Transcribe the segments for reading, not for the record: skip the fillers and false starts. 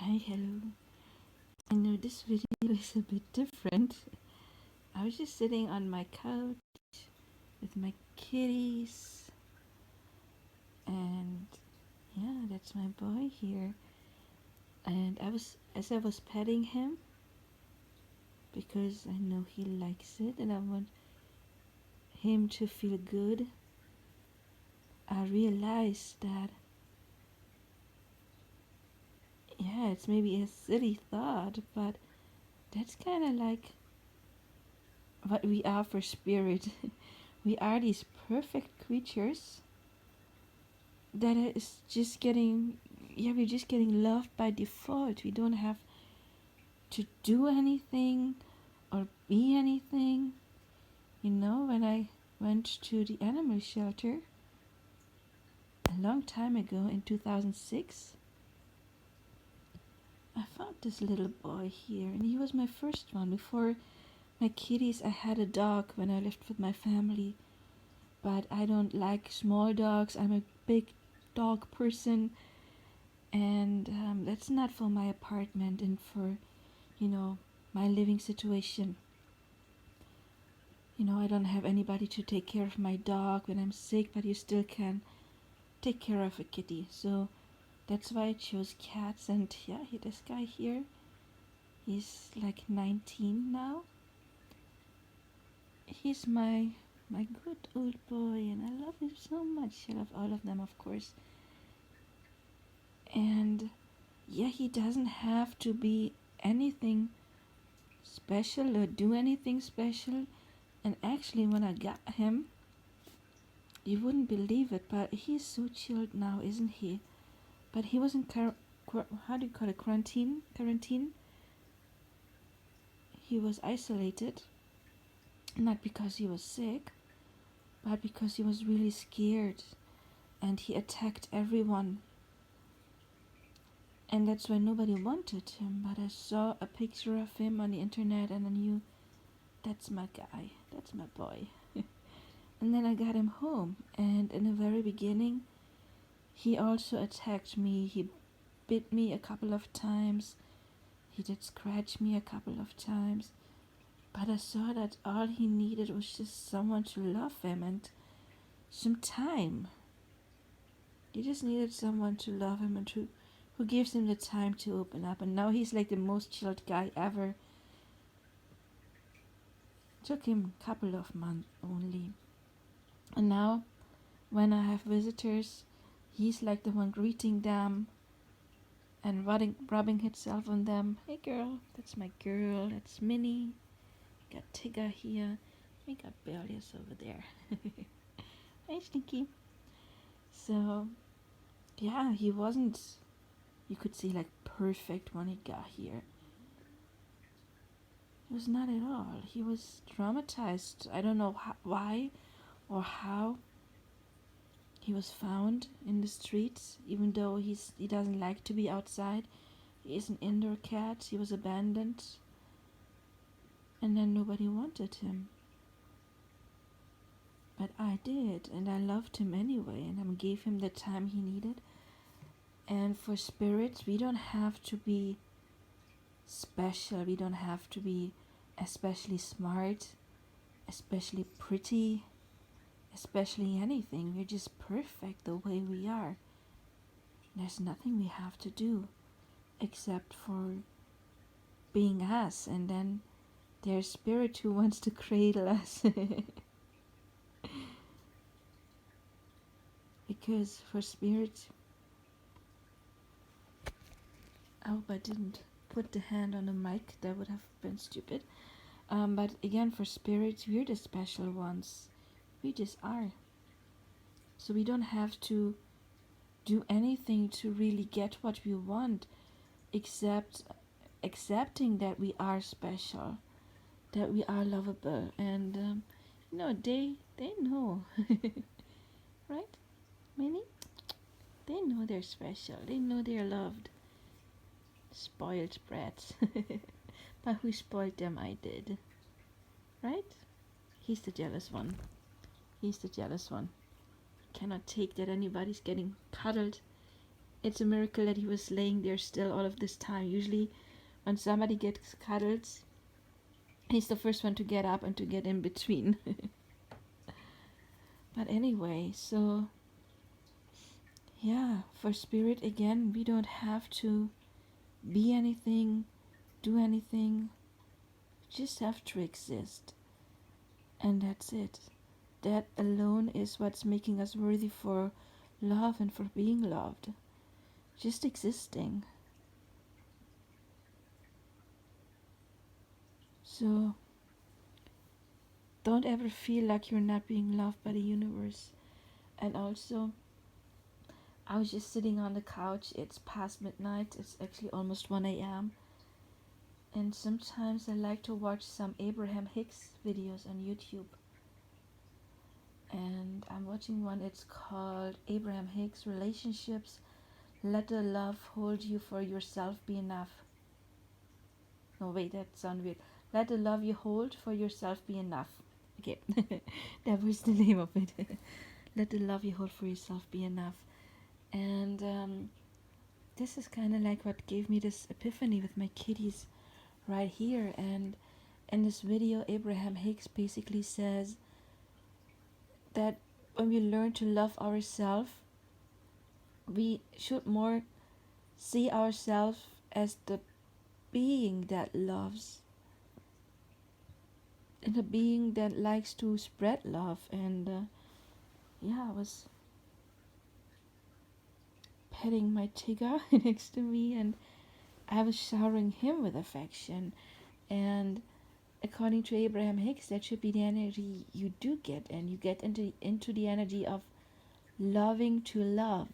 Hi, hello. I know this video is a bit different. I was just sitting on my couch with my kitties, and yeah, that's my boy here. And as I was petting him, because I know he likes it and I want him to feel good, I realized that, yeah, it's maybe a silly thought, but that's kind of like what we are for spirit. We are these perfect creatures that is just getting, yeah, we're just getting loved by default. We don't have to do anything or be anything. When I went to the animal shelter a long time ago in 2006, I found this little boy here, and he was my first one. Before my kitties, I had a dog when I lived with my family, but I don't like small dogs. I'm a big dog person, and that's not for my apartment and for my living situation. I don't have anybody to take care of my dog when I'm sick, but you still can take care of a kitty. So that's why I chose cats. And yeah, this guy here, he's like 19 now. He's my good old boy, and I love him so much. I love all of them, of course. And yeah, he doesn't have to be anything special or do anything special. And actually, when I got him, you wouldn't believe it, but he's so chilled now, isn't he? But he was in how do you call it, quarantine? Quarantine. He was isolated, not because he was sick, but because he was really scared, and he attacked everyone. And that's why nobody wanted him. But I saw a picture of him on the internet, and I knew that's my guy. That's my boy. And then I got him home, and in the very beginning, he also attacked me. He bit me a couple of times. He did scratch me a couple of times. But I saw that all he needed was just someone to love him and some time. He just needed someone to love him and who gives him the time to open up. And now he's like the most chilled guy ever. Took him a couple of months only. And now, when I have visitors, he's like the one greeting them and rubbing himself on them. Hey girl, that's my girl, that's Minnie. Got Tigger here. We got Bellius over there. Hey Stinky. So, yeah, he wasn't, you could say, like perfect when he got here. He was not at all. He was traumatized. I don't know why or how he was found in the streets, even though he doesn't like to be outside. He is an indoor cat. He was abandoned. And then nobody wanted him. But I did, and I loved him anyway, and I gave him the time he needed. And for spirits, we don't have to be special. We don't have to be especially smart, especially pretty, especially anything. We're just perfect the way we are. There's nothing we have to do except for being us, and then there's spirit who wants to cradle us. Because for spirit, I hope I didn't put the hand on the mic, that would have been stupid. But again, for spirits, we're the special ones. We just are. So we don't have to do anything to really get what we want, except accepting that we are special, that we are lovable, and they know, right, Minnie? They know they're special. They know they're loved. Spoiled brats. But who spoiled them? I did. Right? He's the jealous one. He's the jealous one. Cannot take that anybody's getting cuddled it's a miracle that he was laying there still all of this time. Usually when somebody gets cuddled, he's the first one to get up and to get in between. But anyway, so yeah, for spirit, again, we don't have to be anything, do anything, just have to exist. And that's it. That alone is what's making us worthy for love and for being loved. Just existing. So don't ever feel like you're not being loved by the universe. And also, I was just sitting on the couch. It's past midnight. It's actually almost 1 a.m. And sometimes I like to watch some Abraham Hicks videos on YouTube. And I'm watching one. It's called Abraham Hicks Relationships. Let the love hold you for yourself be enough. No, wait, that sounds weird. Let the love you hold for yourself be enough. Okay, that was the name of it. Let the love you hold for yourself be enough. And this is kind of like what gave me this epiphany with my kitties right here. And in this video, Abraham Hicks basically says that when we learn to love ourselves, we should more see ourselves as the being that loves and a being that likes to spread love. And yeah, I was petting my tiger next to me, and I was showering him with affection. And according to Abraham Hicks, that should be the energy you do get, and you get into the energy of loving to love,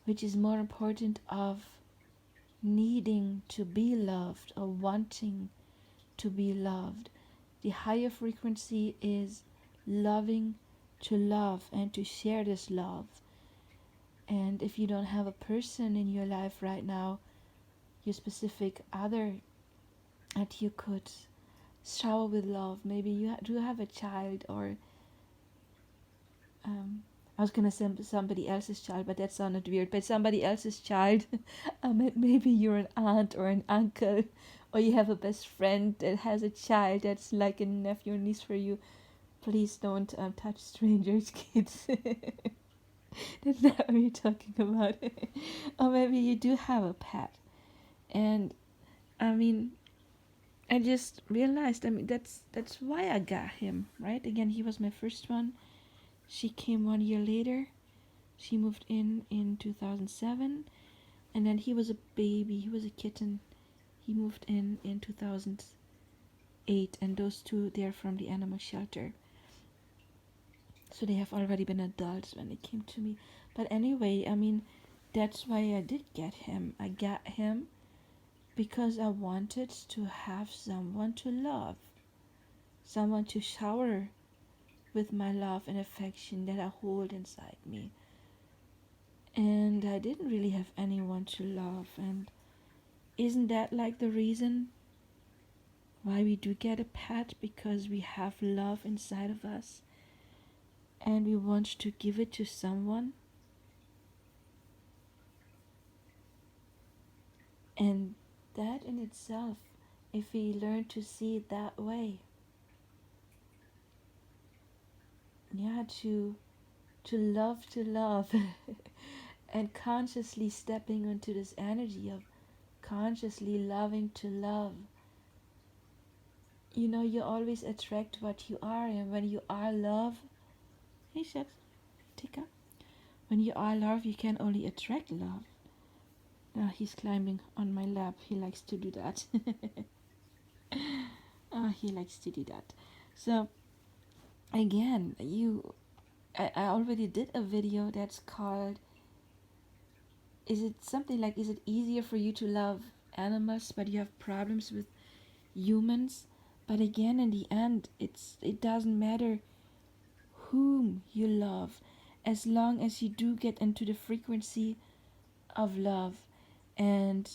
which is more important of needing to be loved or wanting to be loved. The higher frequency is loving to love and to share this love. And if you don't have a person in your life right now, your specific other that you could shower with love, maybe you do have a child, or I was gonna say somebody else's child, but that sounded weird. But somebody else's child, maybe you're an aunt or an uncle, or you have a best friend that has a child that's like a nephew or niece for you. Please don't touch strangers' kids. That's not what we're talking about. Or maybe you do have a pet, and I mean, I just realized. I mean, that's why I got him. Right? Again, he was my first one. She came 1 year later. She moved in 2007, and then he was a baby. He was a kitten. He moved in 2008, and those two, they're from the animal shelter. So they have already been adults when they came to me. But anyway, I mean, that's why I did get him. I got him because I wanted to have someone to love, someone to shower with my love and affection that I hold inside me. And I didn't really have anyone to love. And isn't that like the reason why we do get a pet? Because we have love inside of us and we want to give it to someone. And that in itself, if we learn to see it that way, yeah, to love and consciously stepping into this energy of consciously loving to love. You know, you always attract what you are, and when you are love, hey shucks, Tika, when you are love, you can only attract love. Now he's climbing on my lap. He likes to do that. He likes to do that. So again, I already did a video that's called, is it easier for you to love animals but you have problems with humans? But again, in the end, it doesn't matter whom you love, as long as you do get into the frequency of love and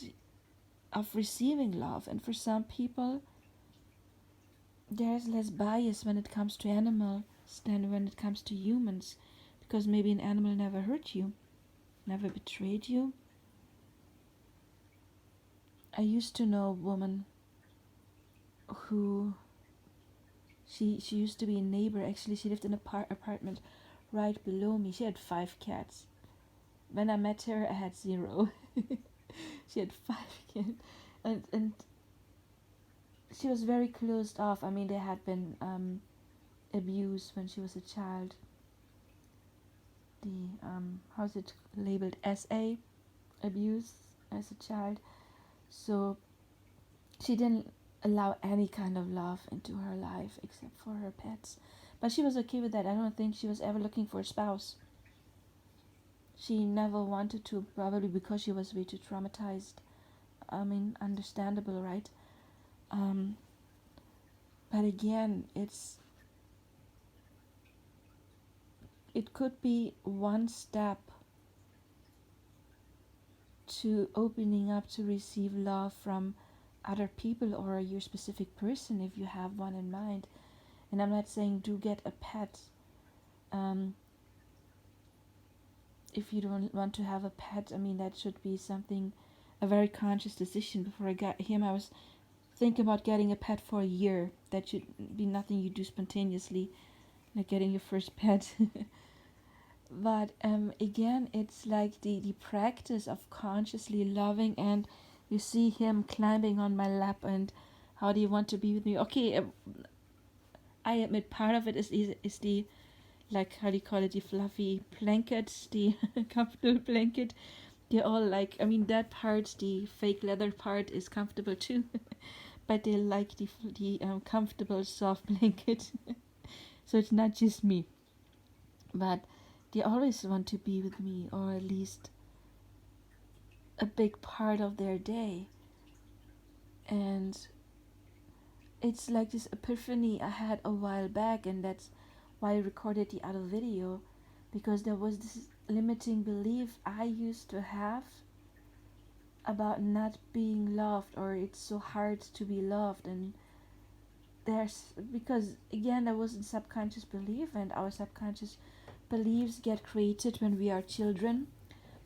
of receiving love. And for some people, there's less bias when it comes to animals than when it comes to humans, because maybe an animal never hurt you. never betrayed you. I used to know a woman who she used to be a neighbor. Actually, she lived in a apartment right below me. She had 5 cats. When I met her, I had 0. She had 5 cats, and she was very closed off. I mean, there had been abuse when she was a child. The how's it labeled, SA abuse as a child. So she didn't allow any kind of love into her life except for her pets. But she was okay with that. I don't think she was ever looking for a spouse. She never wanted to, probably because she was way too traumatized. I mean, understandable, right? Um, but again, it could be one step to opening up to receive love from other people or your specific person if you have one in mind. And I'm not saying do get a pet. Um, if you don't want to have a pet, I mean, that should be something, a very conscious decision. Before I got him, I was thinking about getting a pet for a year. That should be nothing you do spontaneously, like getting your first pet. But again, it's like the practice of consciously loving, and you see him climbing on my lap, and how do you want to be with me? Okay, I admit part of it is the, like, how do you call it, the fluffy blanket, the comfortable blanket. They're all like, I mean, that part, the fake leather part, is comfortable too. But they like the comfortable soft blanket. So it's not just me, but they always want to be with me, or at least a big part of their day. And it's like this epiphany I had a while back, and that's why I recorded the other video, because there was this limiting belief I used to have about not being loved, or it's so hard to be loved. And there's, because again, there was a subconscious belief, and our subconscious beliefs get created when we are children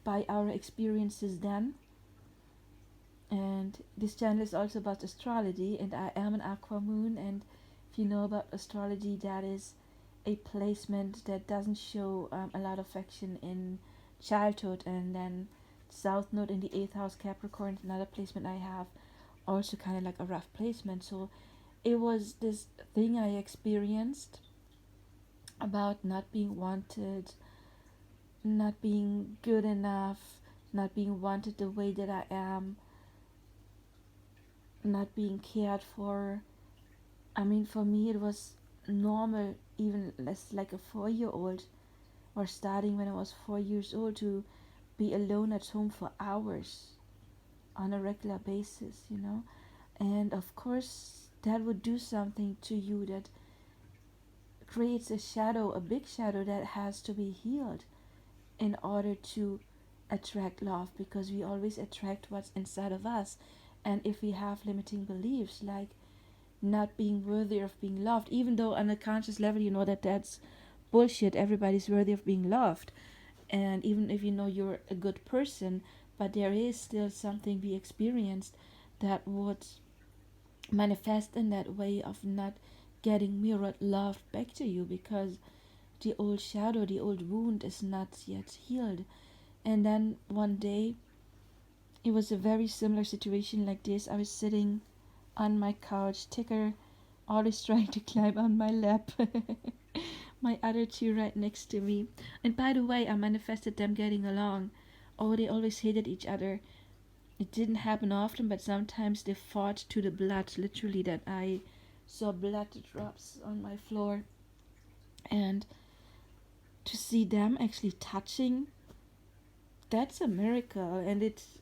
by our experiences then. And this channel is also about astrology, and I am an aqua moon. And if you know about astrology, that is a placement that doesn't show a lot of affection in childhood. And then south node in the 8th house Capricorn, another placement I have, also kind of like a rough placement. So it was this thing I experienced about not being wanted, not being good enough, not being wanted the way that I am, not being cared for. I mean, for me, it was normal, even less like a 4-year-old, or starting when I was 4 years old, to be alone at home for hours on a regular basis, you know. And of course, that would do something to you, that creates a shadow, a big shadow that has to be healed in order to attract love, because we always attract what's inside of us. And if we have limiting beliefs like not being worthy of being loved, even though on a conscious level you know that that's bullshit, everybody's worthy of being loved, and even if you know you're a good person, but there is still something we experienced that would manifest in that way of not getting mirrored love back to you, because the old shadow, the old wound is not yet healed. And then one day, it was a very similar situation like this. I was sitting on my couch, Ticker always trying to climb on my lap. My other two right next to me. And by the way, I manifested them getting along. Oh, they always hated each other. It didn't happen often, but sometimes they fought to the blood, literally, that I saw blood drops on my floor. And to see them actually touching, that's a miracle. And it's,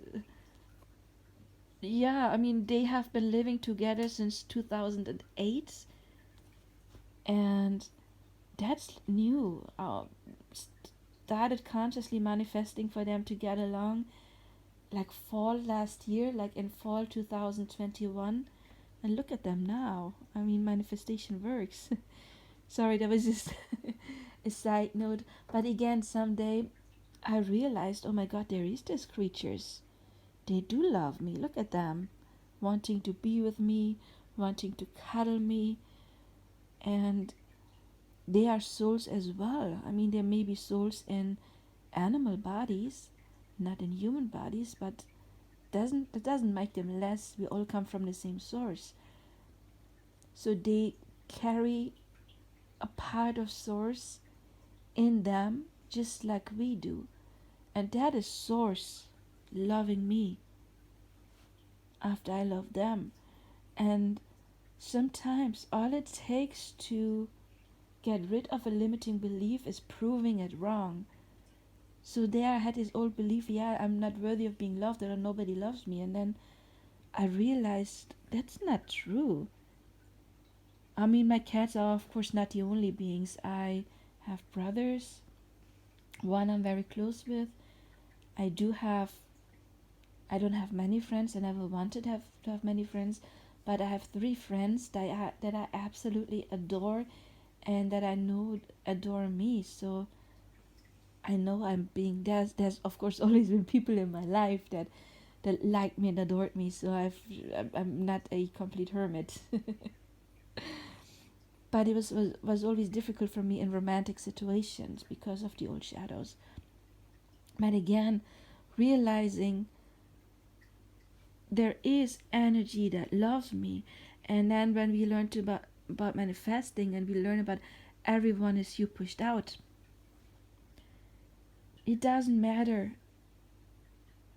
yeah, I mean, they have been living together since 2008, and that's new. Started consciously manifesting for them to get along like fall last year, like in fall 2021, and look at them now. I mean, manifestation works. Sorry, that was just a side note. But again, someday I realized, oh my god, there is these creatures. They do love me. Look at them, wanting to be with me, wanting to cuddle me, and they are souls as well. I mean, there may be souls in animal bodies, not in human bodies, but that doesn't make them less. We all come from the same source. So they carry a part of source in them just like we do. And that is source loving me after I love them. And sometimes all it takes to get rid of a limiting belief is proving it wrong. So there I had this old belief, yeah, I'm not worthy of being loved, or nobody loves me. And then I realized that's not true. I mean, my cats are, of course, not the only beings. I have brothers, one I'm very close with. I do have, I don't have many friends. I never wanted to have many friends, but I have 3 friends that I absolutely adore and that I know adore me. So I know I'm being, there's of course always been people in my life that liked me and adored me. So I'm not a complete hermit. But it was always difficult for me in romantic situations because of the old shadows. But again, realizing there is energy that loves me, and then when we learn about manifesting and we learn about everyone is you pushed out, it doesn't matter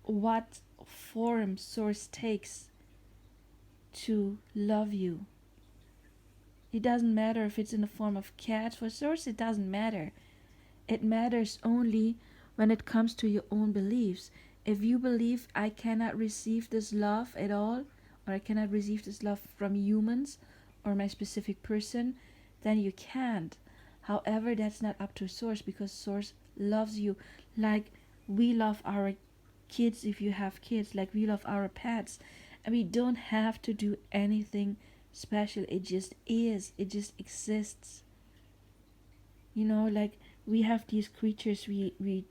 what form source takes to love you. It doesn't matter if it's in the form of cat for source, it doesn't matter. It matters only when it comes to your own beliefs. If you believe I cannot receive this love at all, or I cannot receive this love from humans or my specific person, then you can't. However, that's not up to source, because source loves you like we love our kids if you have kids, like we love our pets. And we don't have to do anything special. It just is. It just exists. Like we have these creatures we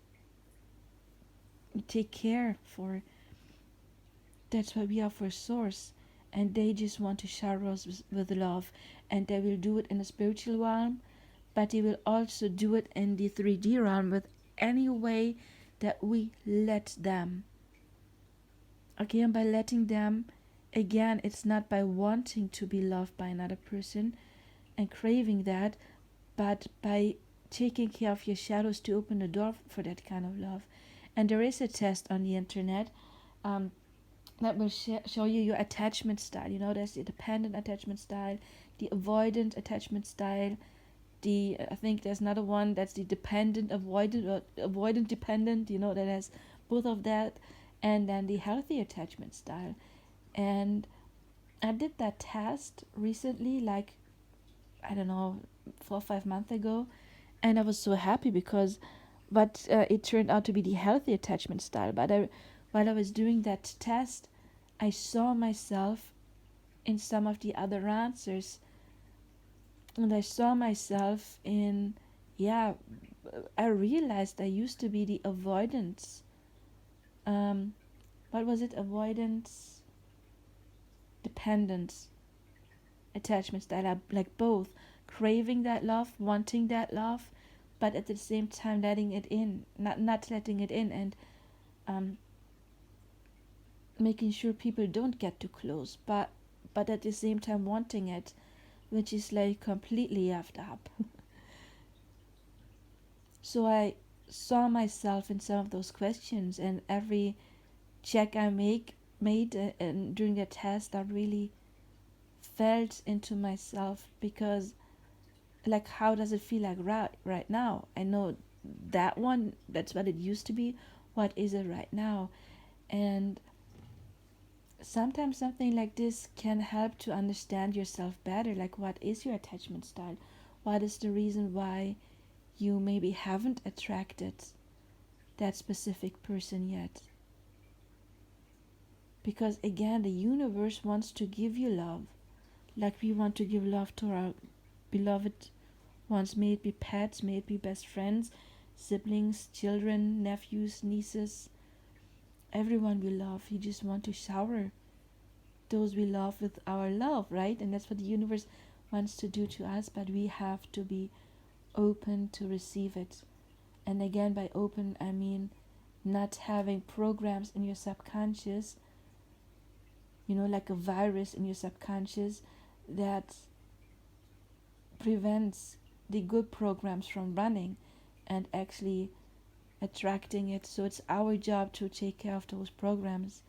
take care for. That's why we are for source, and they just want to shower us with love, and they will do it in the spiritual realm, but they will also do it in the 3D realm with any way that we let them. Okay, and by letting them, again, it's not by wanting to be loved by another person and craving that, but by taking care of your shadows to open the door for that kind of love. And there is a test on the internet that will show you your attachment style. There's the dependent attachment style, the avoidant attachment style, I think there's another one that's the dependent avoidant, or avoidant dependent, that has both of that, and then the healthy attachment style. And I did that test recently, like, I don't know, 4 or 5 months ago, and I was so happy because it turned out to be the healthy attachment style. But while I was doing that test, I saw myself in some of the other answers, and I saw myself in, yeah, I realized I used to be the avoidance. What was it? Avoidance, dependence, attachment style. Like both craving that love, wanting that love, but at the same time letting it in, not letting it in, and making sure people don't get too close, but at the same time wanting it, which is like completely effed up. So I saw myself in some of those questions, and every check I made and during the test, I really felt into myself, because like, how does it feel like right now? I know that one, that's what it used to be. What is it right now? And sometimes something like this can help to understand yourself better. Like, what is your attachment style? What is the reason why you maybe haven't attracted that specific person yet? Because again, the universe wants to give you love, like we want to give love to our beloved ones, may it be pets, may it be best friends. siblings, children, nephews, nieces, everyone we love. He just wants to shower those we love with our love, right? And that's what the universe wants to do to us, but we have to be open to receive it. And again, by open, I mean not having programs in your subconscious, like a virus in your subconscious that prevents the good programs from running and actually attracting it. So it's our job to take care of those programs.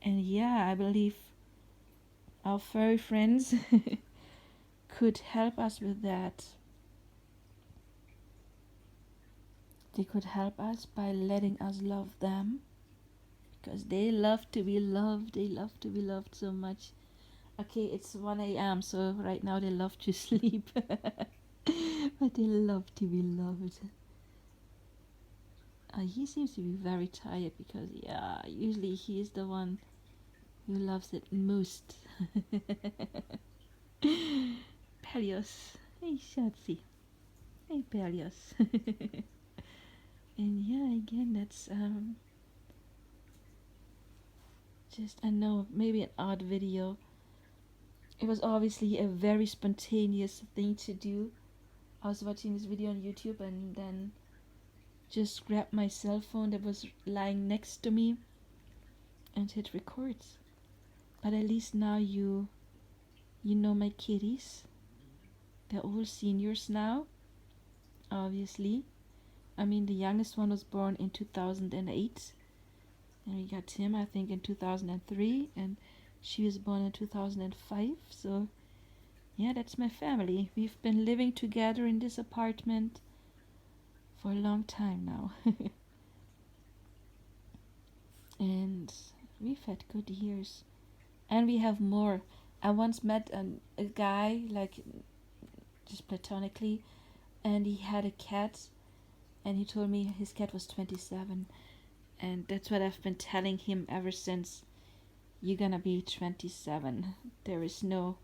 And yeah, I believe our furry friends could help us with that. They could help us by letting us love them, because they love to be loved. They love to be loved so much. Okay, it's 1 a.m., so right now they love to sleep. But they love to be loved. He seems to be very tired because, yeah, usually he is the one who loves it most. Pelios. Hey, Shatsi. Hey, Pelios. And yeah, again, that's just, I know, maybe an odd video. It was obviously a very spontaneous thing to do. I was watching this video on YouTube and then just grabbed my cell phone that was lying next to me and hit record. But at least now you know my kitties. They're all seniors now, obviously. I mean, the youngest one was born in 2008. And we got Tim, I think, in 2003. And she was born in 2005. So, yeah, that's my family. We've been living together in this apartment for a long time now. And we've had good years. And we have more. I once met a guy, like, just platonically, and he had a cat, and he told me his cat was 27. And that's what I've been telling him ever since. You're gonna be 27. There is no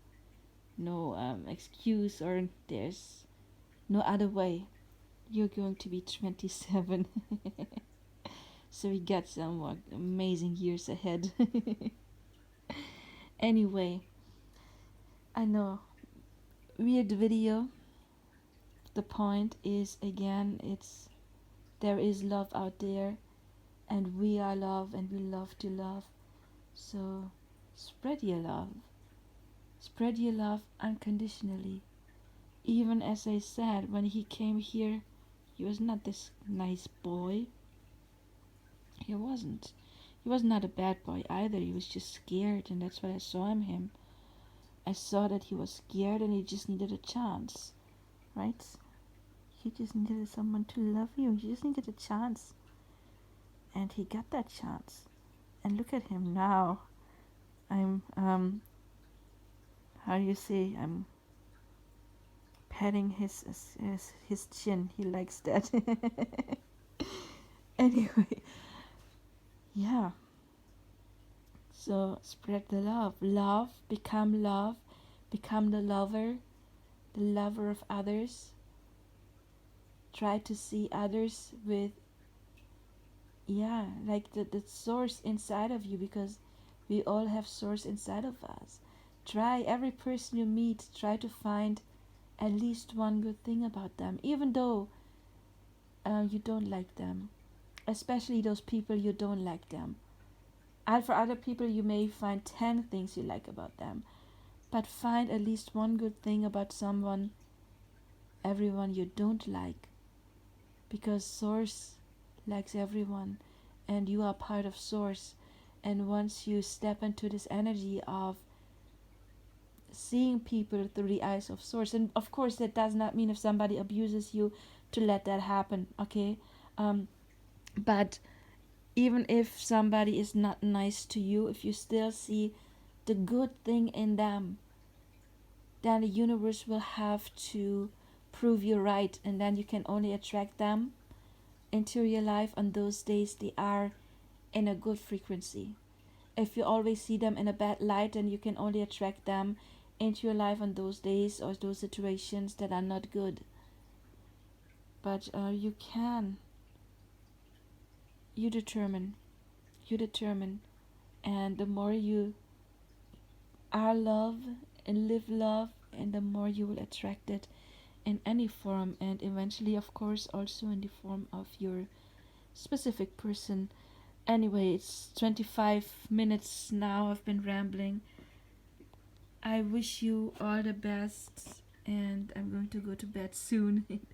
excuse, or there's no other way. You're going to be 27. So we got some more amazing years ahead. Anyway, I know, weird video. The point is, again, it's there is love out there, and we are love, and we love to love. So spread your love. Spread your love unconditionally. Even as I said, when he came here, he was not this nice boy. He wasn't. He was not a bad boy either. He was just scared, and that's what I saw in him. I saw that he was scared and he just needed a chance, right? He just needed someone to love you. He just needed a chance. And he got that chance. And look at him now. I'm, how do you say? I'm patting his chin. He likes that. Anyway, yeah. So spread the love. Love, become love. Become the lover of others. Try to see others with, like the source inside of you, because we all have source inside of us. Try, every person you meet, try to find at least one good thing about them, even though you don't like them. Especially those people you don't like them. And for other people you may find 10 things you like about them. But find at least one good thing about everyone you don't like. Because Source likes everyone, and you are part of Source. And once you step into this energy of seeing people through the eyes of Source, and of course that does not mean if somebody abuses you to let that happen, okay? But even if somebody is not nice to you, if you still see the good thing in them, then the universe will have to prove you right, and then you can only attract them into your life on those days they are in a good frequency. If you always see them in a bad light, then you can only attract them into your life on those days or those situations that are not good. But you can you determine. You determine. And the more you are love and live love, and the more you will attract it in any form, and eventually, of course, also in the form of your specific person. Anyway, it's 25 minutes now. I've been rambling. I wish you all the best, and I'm going to go to bed soon.